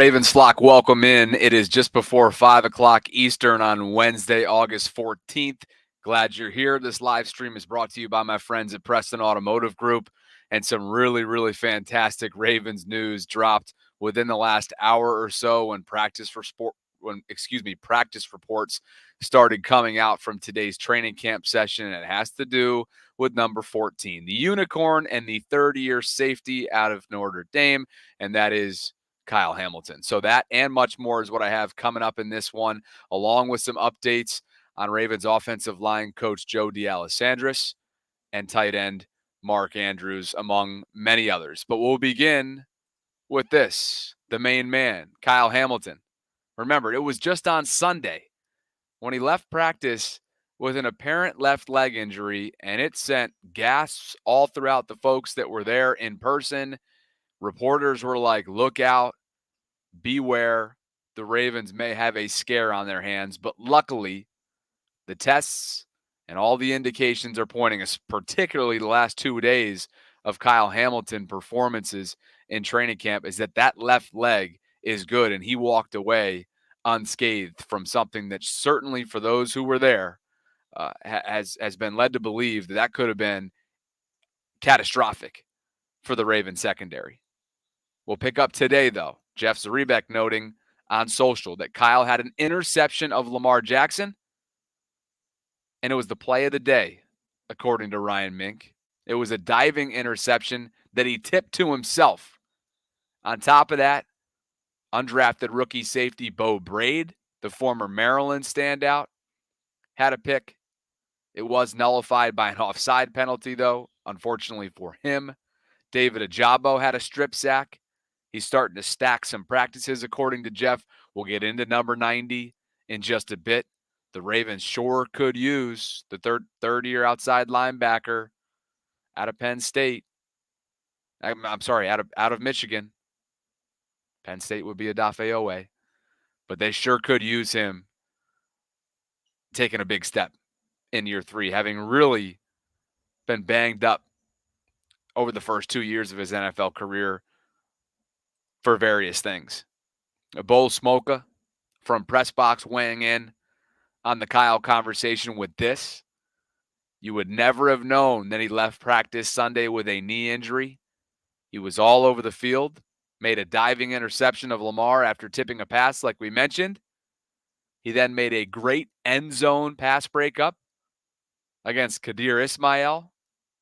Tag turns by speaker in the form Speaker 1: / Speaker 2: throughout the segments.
Speaker 1: Ravens flock, welcome in. It is just before 5 o'clock Eastern on Wednesday, August 14th. Glad you're here. This live stream is brought to you by my friends at Preston Automotive Group, and some really fantastic Ravens news dropped within the last hour or so when practice reports started coming out from today's training camp session, and it has to do with number 14, the unicorn and the third-year safety out of Notre Dame, and that is Kyle Hamilton. So that and much more is what I have coming up in this one, along with some updates on Ravens offensive line coach Joe D'Alessandris and tight end Mark Andrews, among many others. But we'll begin with this, the main man, Kyle Hamilton. Remember, it was just on Sunday when he left practice with an apparent left leg injury, and it sent gasps all throughout the folks that were there in person. Reporters were like, look out, beware, the Ravens may have a scare on their hands. But luckily, the tests and all the indications are pointing us, particularly the last 2 days of Kyle Hamilton performances in training camp, is that left leg is good, and he walked away unscathed from something that certainly, for those who were there, has been led to believe that could have been catastrophic for the Ravens secondary. We'll pick up today, though. Jeff Zrebiec noting on social that Kyle had an interception of Lamar Jackson, and it was the play of the day, according to Ryan Mink. It was a diving interception that he tipped to himself. On top of that, undrafted rookie safety Bo Braid, the former Maryland standout, had a pick. It was nullified by an offside penalty, though, unfortunately for him. David Ajabo had a strip sack. He's starting to stack some practices, according to Jeff. We'll get into number 90 in just a bit. The Ravens sure could use the third-year outside linebacker out of Penn State. I'm sorry, out of Michigan. Penn State would be Odafe Owe. But they sure could use him taking a big step in year 3, having really been banged up over the first 2 years of his NFL career for various things. Bo Smoka from Pressbox weighing in on the Kyle conversation with this. You would never have known that he left practice Sunday with a knee injury. He was all over the field, made a diving interception of Lamar after tipping a pass like we mentioned. He then made a great end zone pass breakup against Kadir Ismail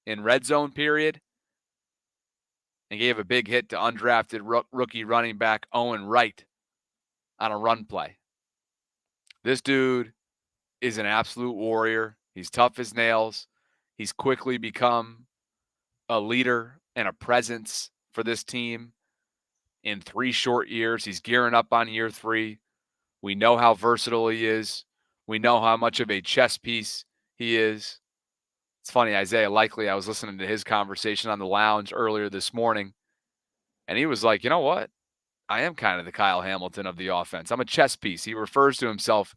Speaker 1: in red zone period, and gave a big hit to undrafted rookie running back Owen Wright on a run play. This dude is an absolute warrior. He's tough as nails. He's quickly become a leader and a presence for this team in 3 short years. He's gearing up on year 3. We know how versatile he is. We know how much of a chess piece he is. It's funny, Isaiah Likely, I was listening to his conversation on the lounge earlier this morning, and he was like, you know what? I am kind of the Kyle Hamilton of the offense. I'm a chess piece. He refers to himself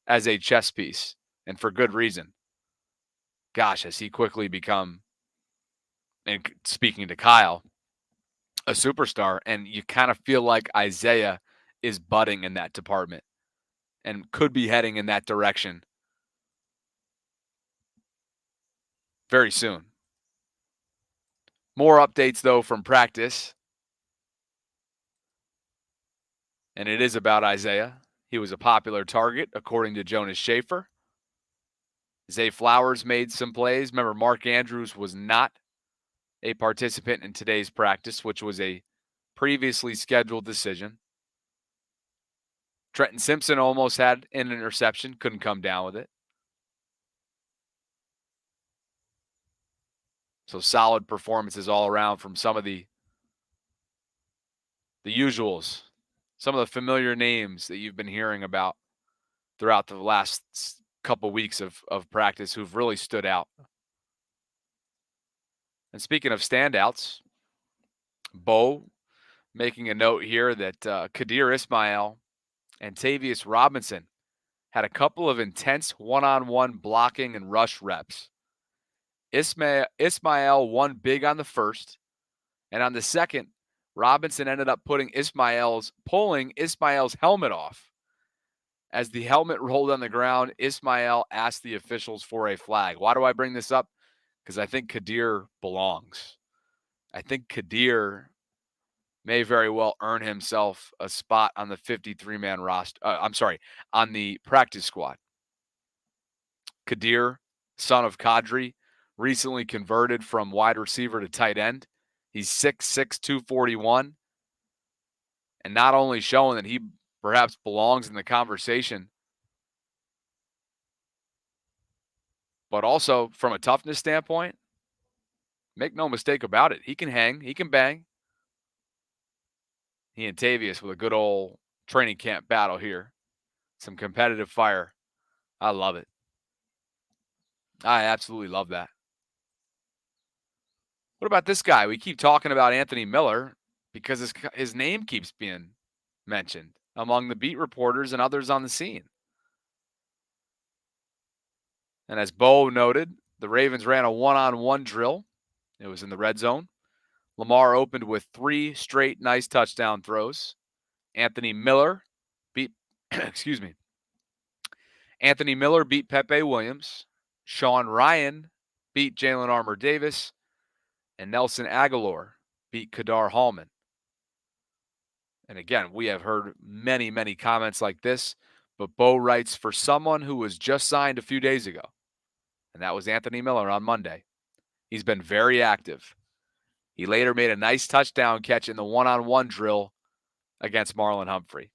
Speaker 1: as a chess piece, and for good reason. Gosh, has he quickly become, and speaking to Kyle, a superstar, and you kind of feel like Isaiah is budding in that department and could be heading in that direction very soon. More updates, though, from practice. And it is about Isaiah. He was a popular target, according to Jonas Schaefer. Zay Flowers made some plays. Remember, Mark Andrews was not a participant in today's practice, which was a previously scheduled decision. Trenton Simpson almost had an interception, couldn't come down with it. So solid performances all around from some of the usuals, some of the familiar names that you've been hearing about throughout the last couple weeks of practice who've really stood out. And speaking of standouts, Bo making a note here that Kadir Ismail and Tavius Robinson had a couple of intense one-on-one blocking and rush reps. Ismail won big on the first, and on the second Robinson ended up pulling Ismael's helmet off. As the helmet rolled on the ground, Ismael asked the officials for a flag. Why do I bring this up? Because I think Kadir belongs. I think Kadir may very well earn himself a spot on the 53-man roster. On the practice squad. Kadir, son of Kadri, recently converted from wide receiver to tight end. He's 6'6", 241, and not only showing that he perhaps belongs in the conversation, but also from a toughness standpoint, make no mistake about it, he can hang, he can bang. He and Tavius with a good old training camp battle here. Some competitive fire. I love it. I absolutely love that. What about this guy? We keep talking about Anthony Miller because his name keeps being mentioned among the beat reporters and others on the scene. And as Bo noted, the Ravens ran a one-on-one drill. It was in the red zone. Lamar opened with 3 straight nice touchdown throws. Anthony Miller beat Anthony Miller beat Pepe Williams. Sean Ryan beat Jalen Armour Davis. And Nelson Aguilar beat Kadar Hallman. And again, we have heard many, many comments like this, but Bo writes, for someone who was just signed a few days ago, and that was Anthony Miller on Monday, he's been very active. He later made a nice touchdown catch in the one-on-one drill against Marlon Humphrey.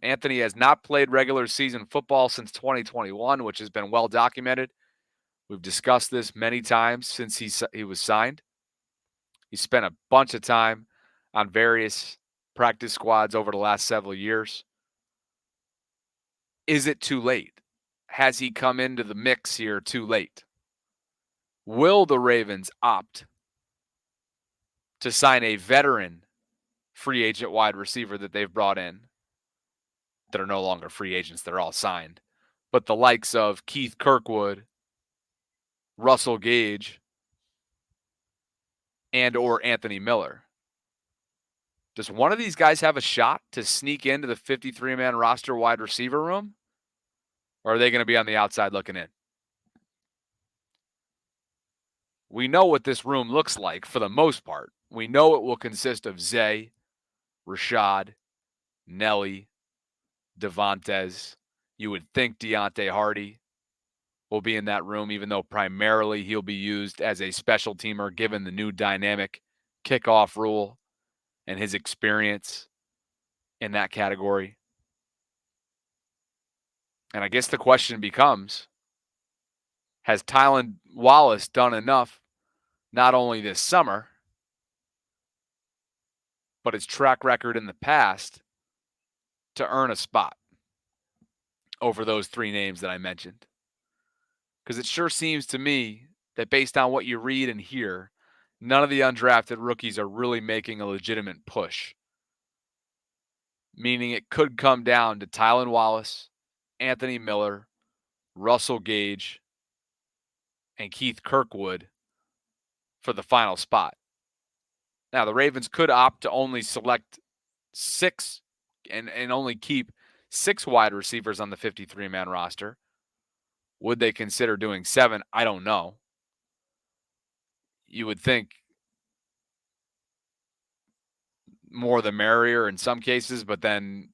Speaker 1: Anthony has not played regular season football since 2021, which has been well documented. We've discussed this many times since he was signed. He spent a bunch of time on various practice squads over the last several years. Is it too late? Has he come into the mix here too late? Will the Ravens opt to sign a veteran free agent wide receiver that they've brought in that are no longer free agents, they're all signed, but the likes of Keith Kirkwood, Russell Gage, and or Anthony Miller? Does one of these guys have a shot to sneak into the 53-man roster wide receiver room? Or are they going to be on the outside looking in? We know what this room looks like for the most part. We know it will consist of Zay, Rashad, Nelly, Devontae. You would think Deontay Hardy will be in that room, even though primarily he'll be used as a special teamer given the new dynamic kickoff rule and his experience in that category. And I guess the question becomes, has Tylan Wallace done enough not only this summer, but his track record in the past to earn a spot over those 3 names that I mentioned? Because it sure seems to me that based on what you read and hear, none of the undrafted rookies are really making a legitimate push. Meaning it could come down to Tylan Wallace, Anthony Miller, Russell Gage, and Keith Kirkwood for the final spot. Now, the Ravens could opt to only select 6 and only keep 6 wide receivers on the 53-man roster. Would they consider doing 7? I don't know. You would think more the merrier in some cases, but then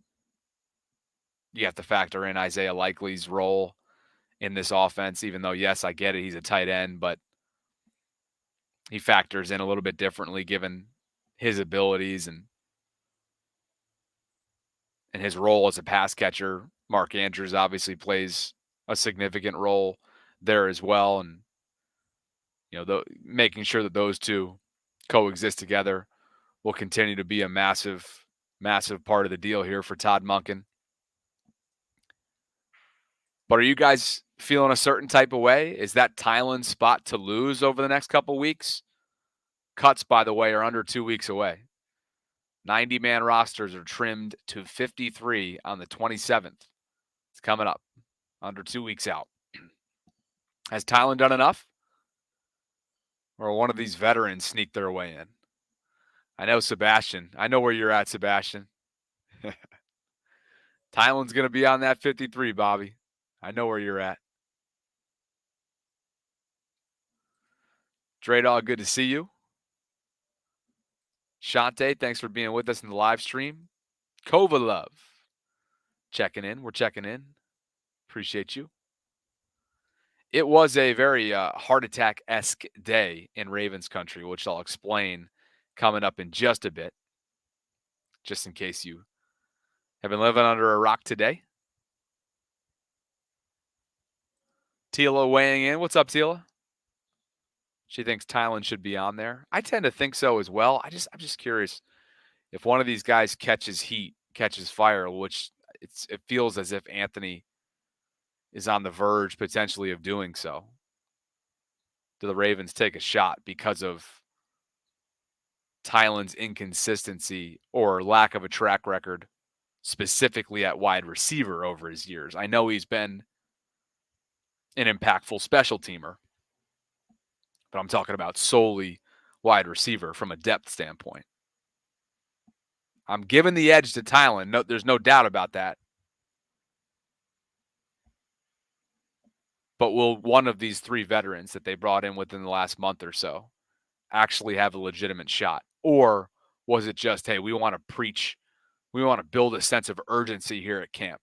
Speaker 1: you have to factor in Isaiah Likely's role in this offense, even though, yes, I get it, he's a tight end, but he factors in a little bit differently given his abilities and his role as a pass catcher. Mark Andrews obviously plays a significant role there as well, and making sure that those two coexist together will continue to be a massive, massive part of the deal here for Todd Monken. But are you guys feeling a certain type of way? Is that Tylan's spot to lose over the next couple weeks? Cuts, by the way, are under 2 weeks away. 90-man rosters are trimmed to 53 on the 27th. It's coming up, under 2 weeks out. Has Tylan done enough? Or one of these veterans sneak their way in? I know Sebastian. I know where you're at, Sebastian. Tylen's going to be on that 53, Bobby. I know where you're at. Dre Dog, good to see you. Shante, thanks for being with us in the live stream. Kovalov, checking in. We're checking in. Appreciate you. It was a very heart attack-esque day in Ravens country, which I'll explain coming up in just a bit, just in case you have been living under a rock today. Tila weighing in. What's up, Tila? She thinks Tylen should be on there. I tend to think so as well. I'm just curious if one of these guys catches heat, catches fire, which it feels as if Anthony is on the verge potentially of doing so. Do the Ravens take a shot because of Tylen's inconsistency or lack of a track record, specifically at wide receiver over his years? I know he's been an impactful special teamer, but I'm talking about solely wide receiver from a depth standpoint. I'm giving the edge to Tylen. No, there's no doubt about that. But will one of these three veterans that they brought in within the last month or so actually have a legitimate shot? Or was it just, hey, we want to preach, we want to build a sense of urgency here at camp?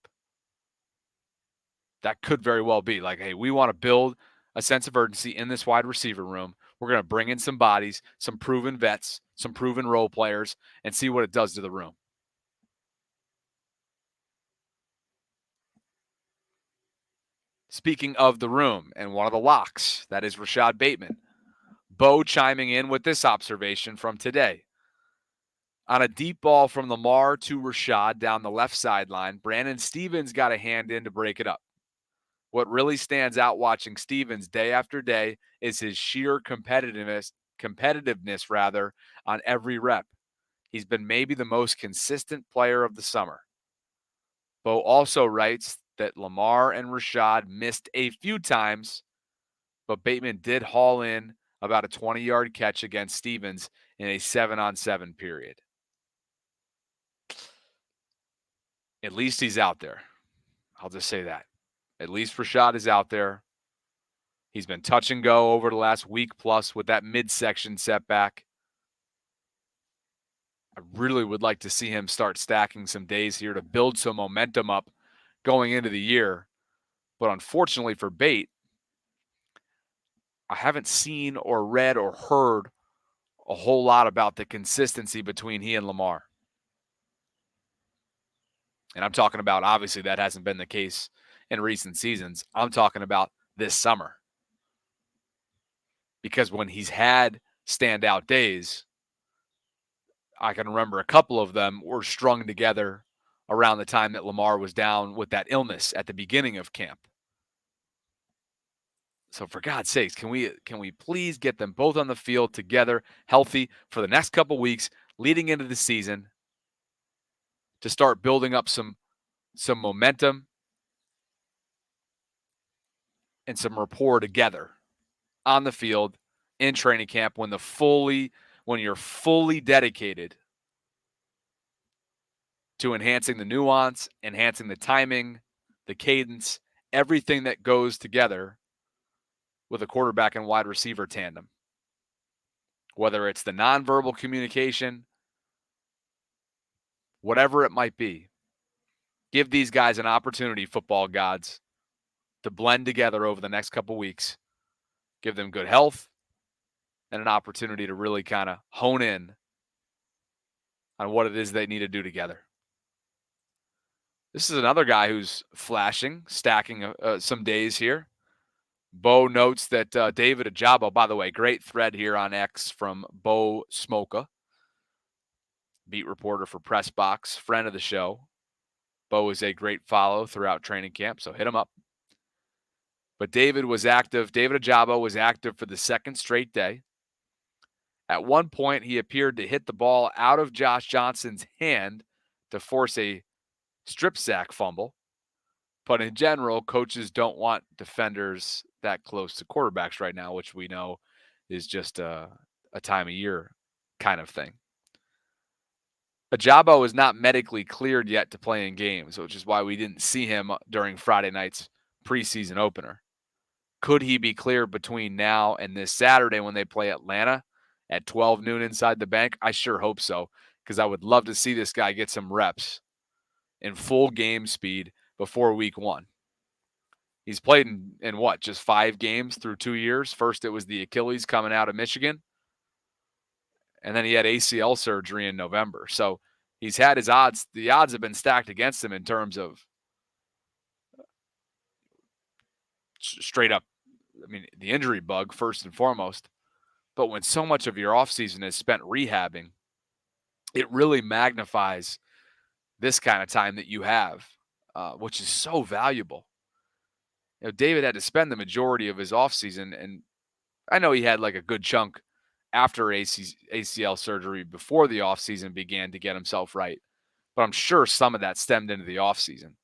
Speaker 1: That could very well be like, hey, we want to build a sense of urgency in this wide receiver room. We're going to bring in some bodies, some proven vets, some proven role players, and see what it does to the room. Speaking of the room and one of the locks, that is Rashad Bateman. Bo chiming in with this observation from today. On a deep ball from Lamar to Rashad down the left sideline, Brandon Stevens got a hand in to break it up. What really stands out watching Stevens day after day is his sheer competitiveness on every rep. He's been maybe the most consistent player of the summer. Bo also writes that Lamar and Rashad missed a few times, but Bateman did haul in about a 20-yard catch against Stevens in a 7-on-7 period. At least he's out there. I'll just say that. At least Rashad is out there. He's been touch and go over the last week plus with that midsection setback. I really would like to see him start stacking some days here to build some momentum up going into the year. But unfortunately for Bate, I haven't seen or read or heard a whole lot about the consistency between he and Lamar. And I'm talking about, obviously, that hasn't been the case in recent seasons. I'm talking about this summer. Because when he's had standout days, I can remember a couple of them were strung together around the time that Lamar was down with that illness at the beginning of camp. So for God's sakes, can we please get them both on the field together, healthy for the next couple weeks leading into the season to start building up some momentum and some rapport together on the field in training camp when you're fully dedicated to enhancing the nuance, enhancing the timing, the cadence, everything that goes together with a quarterback and wide receiver tandem. Whether it's the nonverbal communication, whatever it might be, give these guys an opportunity, football gods, to blend together over the next couple weeks. Give them good health and an opportunity to really kind of hone in on what it is they need to do together. This is another guy who's flashing, stacking some days here. Bo notes that David Ajabo, by the way, great thread here on X from Bo Smoka, beat reporter for Press Box, friend of the show. Bo is a great follow throughout training camp, so hit him up. But David Ajabo was active for the second straight day. At one point, he appeared to hit the ball out of Josh Johnson's hand to force a strip sack fumble. But in general, coaches don't want defenders that close to quarterbacks right now, which we know is just a time of year kind of thing. Ajabo is not medically cleared yet to play in games, which is why we didn't see him during Friday night's preseason opener. Could he be cleared between now and this Saturday when they play Atlanta at 12 noon inside the bank? I sure hope so, because I would love to see this guy get some reps in full game speed before week one. He's played in what, just 5 games through 2 years? First, it was the Achilles coming out of Michigan, and then he had ACL surgery in November. So he's had his odds. The odds have been stacked against him in terms of straight up, I mean, the injury bug, first and foremost. But when so much of your offseason is spent rehabbing, it really magnifies this kind of time that you have, which is so valuable. You know, David had to spend the majority of his offseason, and I know he had like a good chunk after ACL surgery before the offseason began to get himself right. But I'm sure some of that stemmed into the offseason.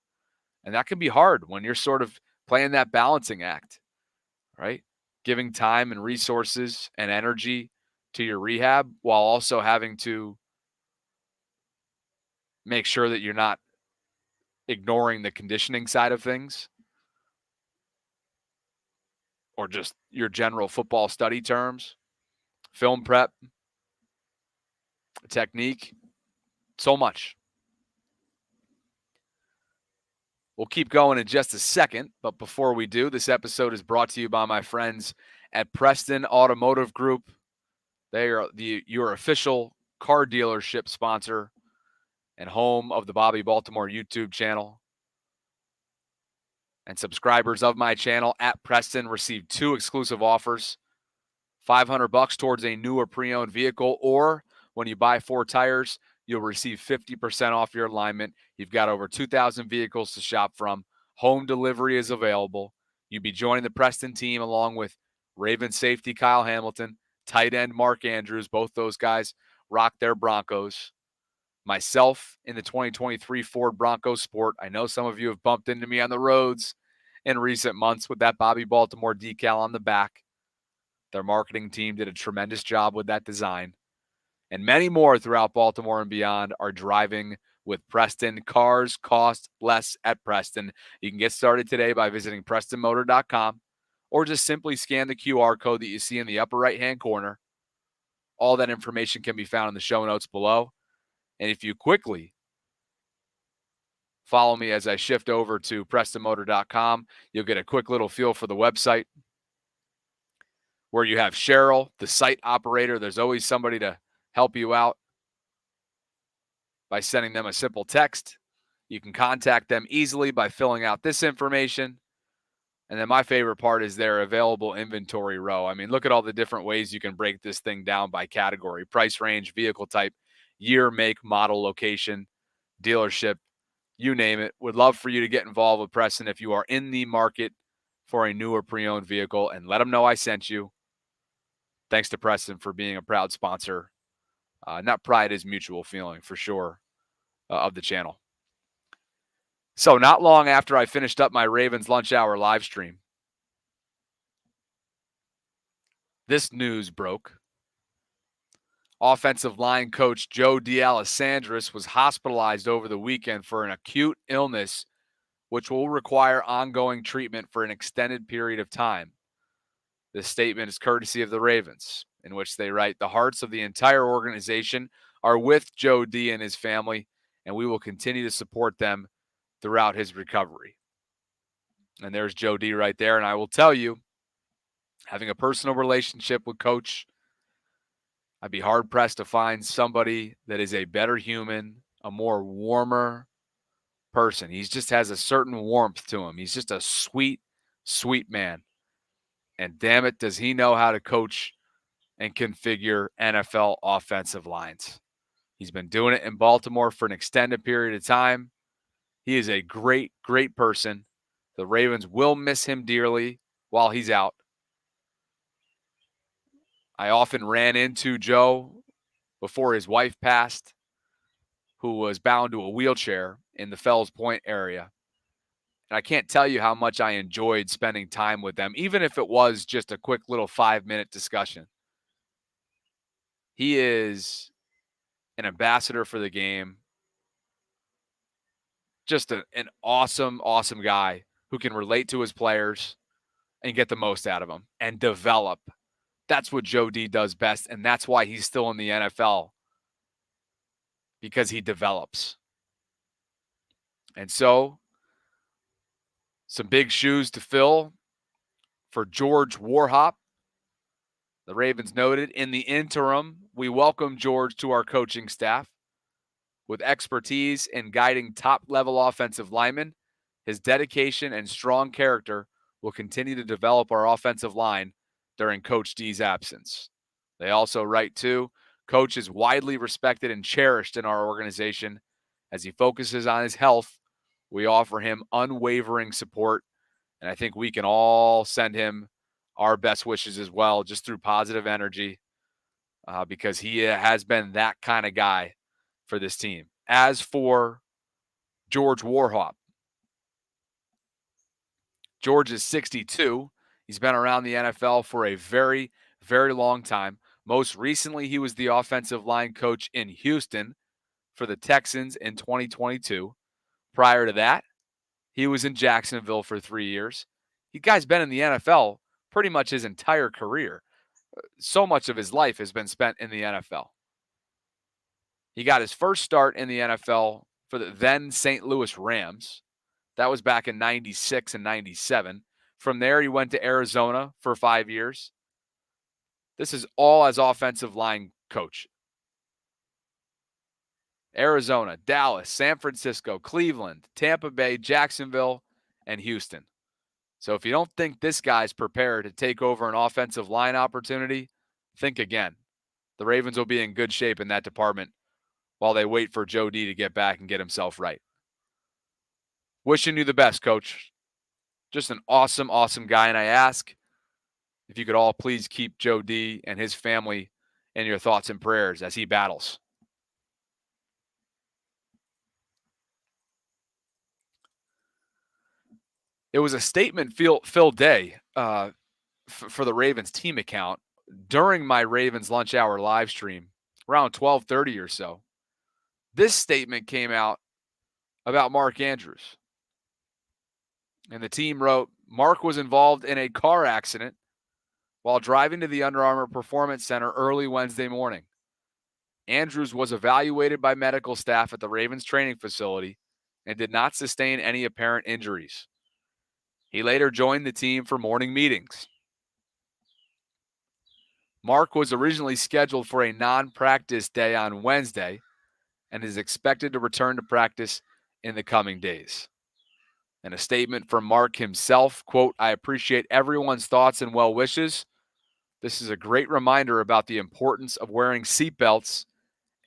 Speaker 1: And that can be hard when you're sort of playing that balancing act, right? Giving time and resources and energy to your rehab while also having to make sure that you're not ignoring the conditioning side of things or just your general football study terms, film prep, technique, so much. We'll keep going in just a second, but before we do, this episode is brought to you by my friends at Preston Automotive Group. They are your official car dealership sponsor and home of the Bobby Baltimore YouTube channel. And subscribers of my channel at Preston receive 2 exclusive offers. $500 towards a new or pre-owned vehicle, or when you buy 4 tires, you'll receive 50% off your alignment. You've got over 2,000 vehicles to shop from. Home delivery is available. You'll be joining the Preston team along with Ravens safety Kyle Hamilton, tight end Mark Andrews. Both those guys rock their Broncos. Myself in the 2023 Ford Bronco Sport. I know some of you have bumped into me on the roads in recent months with that Bobby Baltimore decal on the back. Their marketing team did a tremendous job with that design. And many more throughout Baltimore and beyond are driving with Preston. Cars cost less at Preston. You can get started today by visiting PrestonMotor.com or just simply scan the QR code that you see in the upper right-hand corner. All that information can be found in the show notes below. And if you quickly follow me as I shift over to PrestonMotor.com, you'll get a quick little feel for the website where you have Cheryl, the site operator. There's always somebody to help you out by sending them a simple text. You can contact them easily by filling out this information. And then my favorite part is their available inventory row. I mean, look at all the different ways you can break this thing down by category: price range, vehicle type, year, make, model, location, dealership, you name it. Would love for you to get involved with Preston if you are in the market for a new or pre-owned vehicle, and let them know I sent you. Thanks to Preston for being a proud sponsor. Not pride is mutual feeling for sure of the channel. So not long after I finished up my Ravens lunch hour live stream, this news broke. Offensive line coach Joe D'Alessandris was hospitalized over the weekend for an acute illness, which will require ongoing treatment for an extended period of time. This statement is courtesy of the Ravens, in which they write, "The hearts of the entire organization are with Joe D and his family, and we will continue to support them throughout his recovery." And there's Joe D right there. And I will tell you, having a personal relationship with Coach, I'd be hard-pressed to find somebody that is a better human, a more warmer person. He just has a certain warmth to him. He's just a sweet, sweet man. And damn it, does he know how to coach and configure NFL offensive lines. He's been doing it in Baltimore for an extended period of time. He is a great, great person. The Ravens will miss him dearly while he's out. I often ran into Joe before his wife passed, who was bound to a wheelchair in the Fells Point area. And I can't tell you how much I enjoyed spending time with them, even if it was just a quick little 5-minute discussion. He is an ambassador for the game, just an awesome, awesome guy who can relate to his players and get the most out of them and develop. That's what Joe D does best, and that's why he's still in the NFL, because he develops. And so, some big shoes to fill for George Warhop. The Ravens noted, in the interim, we welcome George to our coaching staff. With expertise in guiding top-level offensive linemen, his dedication and strong character will continue to develop our offensive line during Coach D's absence. They also write, too, Coach is widely respected and cherished in our organization. As he focuses on his health, we offer him unwavering support, and I think we can all send him our best wishes as well, just through positive energy, because he has been that kind of guy for this team. As for George Warhop, George is 62. He's been around the NFL for a very, very long time. Most recently, he was the offensive line coach in Houston for the Texans in 2022. Prior to that, he was in Jacksonville for 3 years. The guy's been in the NFL pretty much his entire career. So much of his life has been spent in the NFL. He got his first start in the NFL for the then St. Louis Rams. That was back in 96 and 97. From there, he went to Arizona for 5 years. This is all as offensive line coach. Arizona, Dallas, San Francisco, Cleveland, Tampa Bay, Jacksonville, and Houston. So if you don't think this guy's prepared to take over an offensive line opportunity, think again. The Ravens will be in good shape in that department while they wait for Joe D to get back and get himself right. Wishing you the best, Coach. Just an awesome, awesome guy. And I ask if you could all please keep Joe D and his family in your thoughts and prayers as he battles. It was a statement-filled day for the Ravens team account during my Ravens lunch hour live stream around 12:30 or so. This statement came out about Mark Andrews. And the team wrote, Mark was involved in a car accident while driving to the Under Armour Performance Center early Wednesday morning. Andrews was evaluated by medical staff at the Ravens training facility and did not sustain any apparent injuries. He later joined the team for morning meetings. Mark was originally scheduled for a non-practice day on Wednesday and is expected to return to practice in the coming days. And a statement from Mark himself, quote, I appreciate everyone's thoughts and well wishes. This is a great reminder about the importance of wearing seatbelts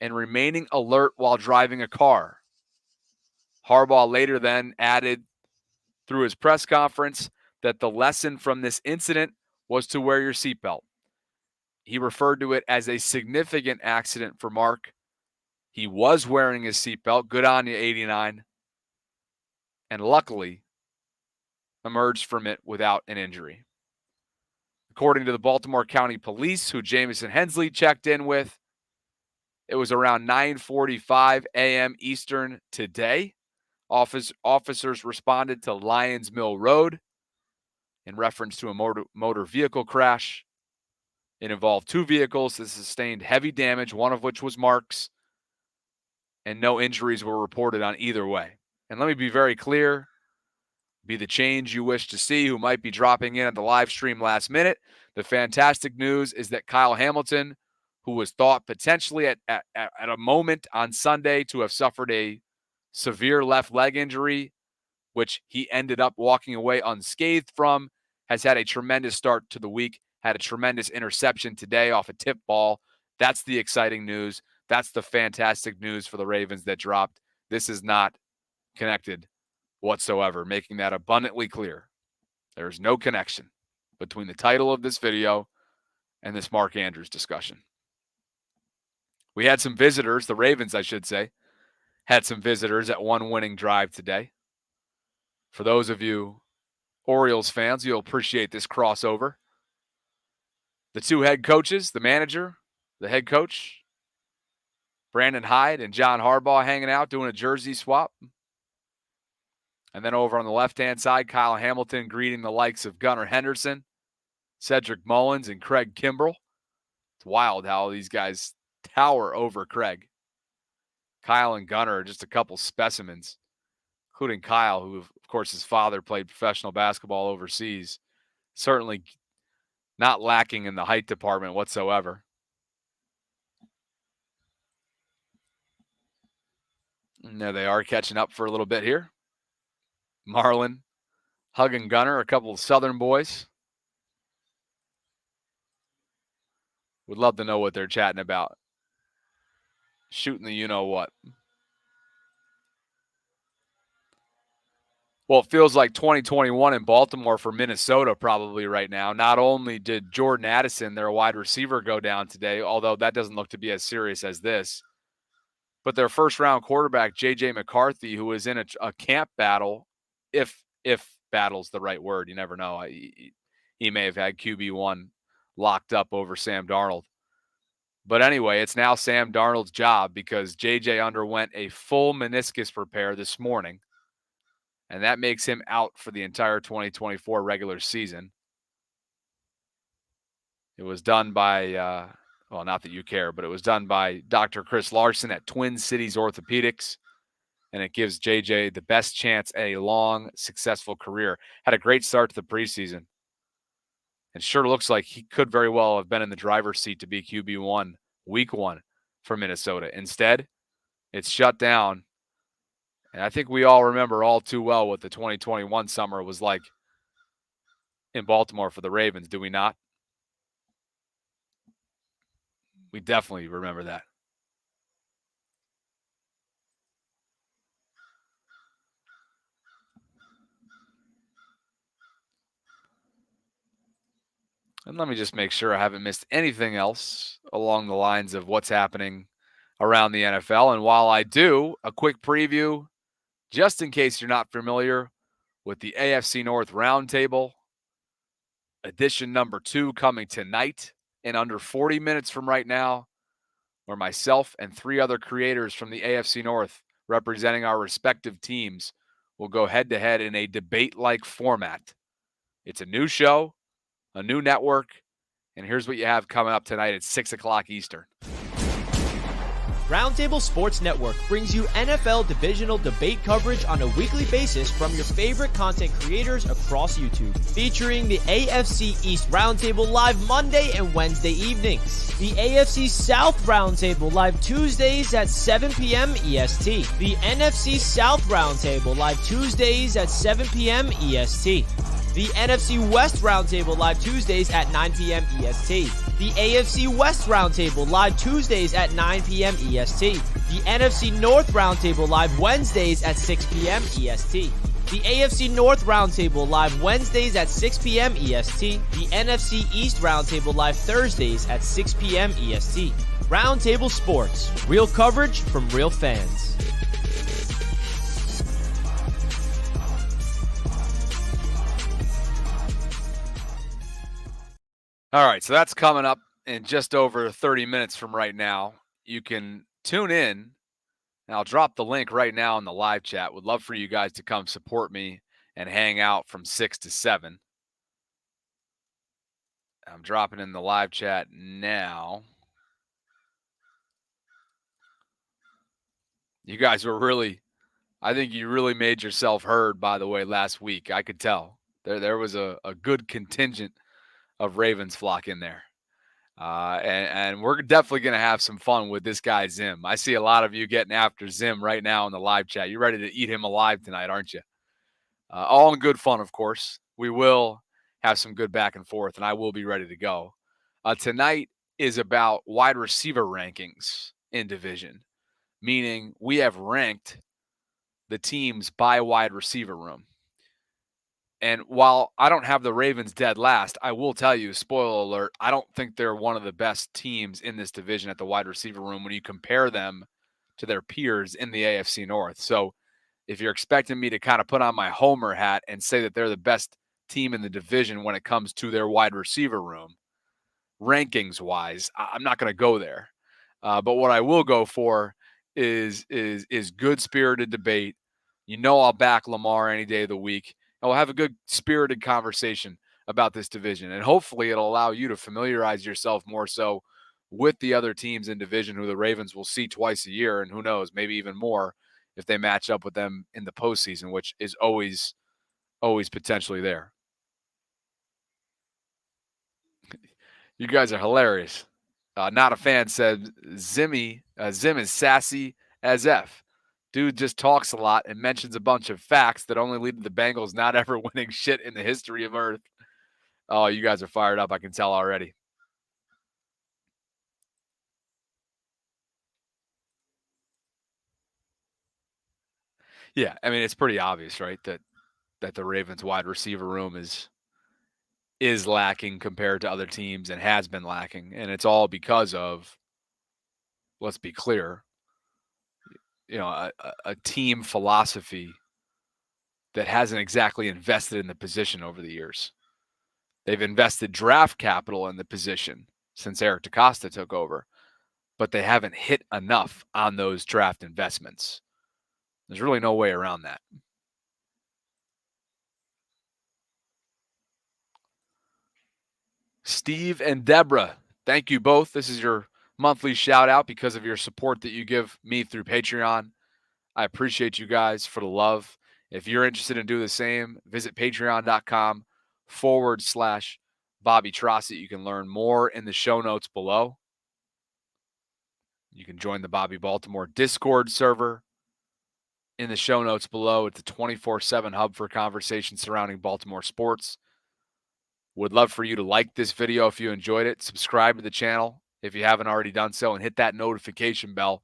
Speaker 1: and remaining alert while driving a car. Harbaugh later then added through his press conference that the lesson from this incident was to wear your seatbelt. He referred to it as a significant accident for Mark. He was wearing his seatbelt. Good on you, 89. And luckily emerged from it without an injury. According to the Baltimore County Police, who Jamison Hensley checked in with, it was around 9:45 a.m. Eastern today. Officers responded to Lyons Mill Road in reference to a motor vehicle crash. It involved two vehicles that sustained heavy damage, one of which was Mark's, and no injuries were reported on either way. And let me be very clear, be the change you wish to see who might be dropping in at the live stream last minute. The fantastic news is that Kyle Hamilton, who was thought potentially at a moment on Sunday to have suffered a severe left leg injury, which he ended up walking away unscathed from, has had a tremendous start to the week, had a tremendous interception today off a tip ball. That's the exciting news. That's the fantastic news for the Ravens that dropped. This is not connected whatsoever, making that abundantly clear. There is no connection between the title of this video and this Mark Andrews discussion. We had some visitors, the Ravens, I should say, had some visitors at one winning drive today. For those of you Orioles fans, you'll appreciate this crossover. The two head coaches, the manager, the head coach, Brandon Hyde and John Harbaugh hanging out, doing a jersey swap. And then over on the left-hand side, Kyle Hamilton greeting the likes of Gunnar Henderson, Cedric Mullins, and Craig Kimbrell. It's wild how these guys tower over Craig. Kyle and Gunnar are just a couple specimens, including Kyle, who, of course, his father played professional basketball overseas. Certainly not lacking in the height department whatsoever. And there they are catching up for a little bit here. Marlon hugging Gunnar, a couple of Southern boys. Would love to know what they're chatting about. Shooting the you-know-what. Well, it feels like 2021 in Baltimore for Minnesota probably right now. Not only did Jordan Addison, their wide receiver, go down today, although that doesn't look to be as serious as this, but their first-round quarterback, J.J. McCarthy, who was in a camp battle, if battle's the right word, you never know. He may have had QB1 locked up over Sam Darnold. But anyway, it's now Sam Darnold's job because J.J. underwent a full meniscus repair this morning, and that makes him out for the entire 2024 regular season. It was done by, well, not that you care, but it was done by Dr. Chris Larson at Twin Cities Orthopedics, and it gives JJ the best chance at a long, successful career. Had a great start to the preseason. It sure looks like he could very well have been in the driver's seat to be QB1 week 1 for Minnesota. Instead, it's shut down. And I think we all remember all too well what the 2021 summer was like in Baltimore for the Ravens, do we not? We definitely remember that. And let me just make sure I haven't missed anything else along the lines of what's happening around the NFL. And while I do, a quick preview, just in case you're not familiar with the AFC North Roundtable, edition number 2 coming tonight in under 40 minutes from right now, where myself and 3 other creators from the AFC North representing our respective teams will go head-to-head in a debate-like format. It's a new show, a new network, and here's what you have coming up tonight at 6 o'clock Eastern.
Speaker 2: Roundtable Sports Network brings you NFL divisional debate coverage on a weekly basis from your favorite content creators across YouTube, featuring the AFC East Roundtable live Monday and Wednesday evenings, the AFC South Roundtable live Tuesdays at 7 p.m. EST, the NFC South Roundtable live Tuesdays at 7 p.m. EST, the NFC West Roundtable live Tuesdays at 9 p.m. EST, the AFC West Roundtable live Tuesdays at 9 p.m. EST, the NFC North Roundtable live Wednesdays at 6 p.m. EST, the AFC North Roundtable live Wednesdays at 6 p.m. EST, the NFC East Roundtable live Thursdays at 6 p.m. EST. Roundtable Sports, real coverage from real fans.
Speaker 1: All right, so that's coming up in just over 30 minutes from right now. You can tune in, and I'll drop the link right now in the live chat. Would love for you guys to come support me and hang out from 6 to 7. I'm dropping in the live chat now. You guys were really, I think you really made yourself heard, by the way, last week. I could tell. There was a good contingent of Ravens flock in there. And we're definitely going to have some fun with this guy, Zim. I see a lot of you getting after Zim right now in the live chat. You're ready to eat him alive tonight, aren't you? All in good fun, of course. We will have some good back and forth, and I will be ready to go. Tonight is about wide receiver rankings in division, meaning we have ranked the teams by wide receiver room. And while I don't have the Ravens dead last, I will tell you, spoiler alert, I don't think they're one of the best teams in this division at the wide receiver room when you compare them to their peers in the AFC North. So if you're expecting me to kind of put on my homer hat and say that they're the best team in the division when it comes to their wide receiver room, rankings-wise, I'm not going to go there. But what I will go for is good spirited debate. I'll back Lamar any day of the week. And we'll have a good spirited conversation about this division. And hopefully it'll allow you to familiarize yourself more so with the other teams in division who the Ravens will see twice a year. And who knows, maybe even more if they match up with them in the postseason, which is always potentially there. You guys are hilarious. Not a fan said Zim is sassy as F. Dude just talks a lot and mentions a bunch of facts that only lead to the Bengals not ever winning shit in the history of Earth. Oh, you guys are fired up. I can tell already. Yeah, I mean, it's pretty obvious, right, that the Ravens wide receiver room is lacking compared to other teams and has been lacking, and it's all because of, let's be clear, a team philosophy that hasn't exactly invested in the position over the years. They've invested draft capital in the position since Eric DeCosta took over, but they haven't hit enough on those draft investments. There's really no way around that. Steve and Deborah, thank you both. This is your monthly shout out because of your support that you give me through Patreon. I appreciate you guys for the love. If you're interested in doing the same, visit patreon.com/Bobby Trosset. You can learn more in the show notes below. You can join the Bobby Baltimore Discord server in the show notes below. It's a 24/7 hub for conversations surrounding Baltimore sports. Would love for you to like this video if you enjoyed it. Subscribe to the channel if you haven't already done so, and hit that notification bell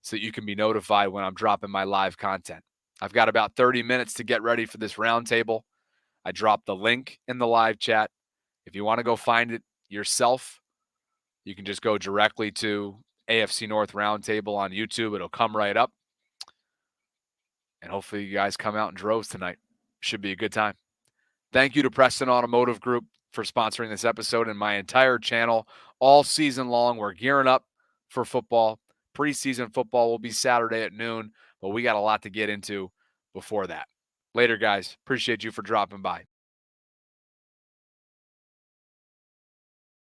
Speaker 1: so that you can be notified when I'm dropping my live content. I've got about 30 minutes to get ready for this roundtable. I dropped the link in the live chat. If you want to go find it yourself, you can just go directly to AFC North Roundtable on YouTube. It'll come right up. And hopefully you guys come out in droves tonight. Should be a good time. Thank you to Preston Automotive Group for sponsoring this episode and my entire channel all season long. We're gearing up for football. Preseason football will be Saturday at noon, but we got a lot to get into before that. Later, guys. Appreciate you for dropping by.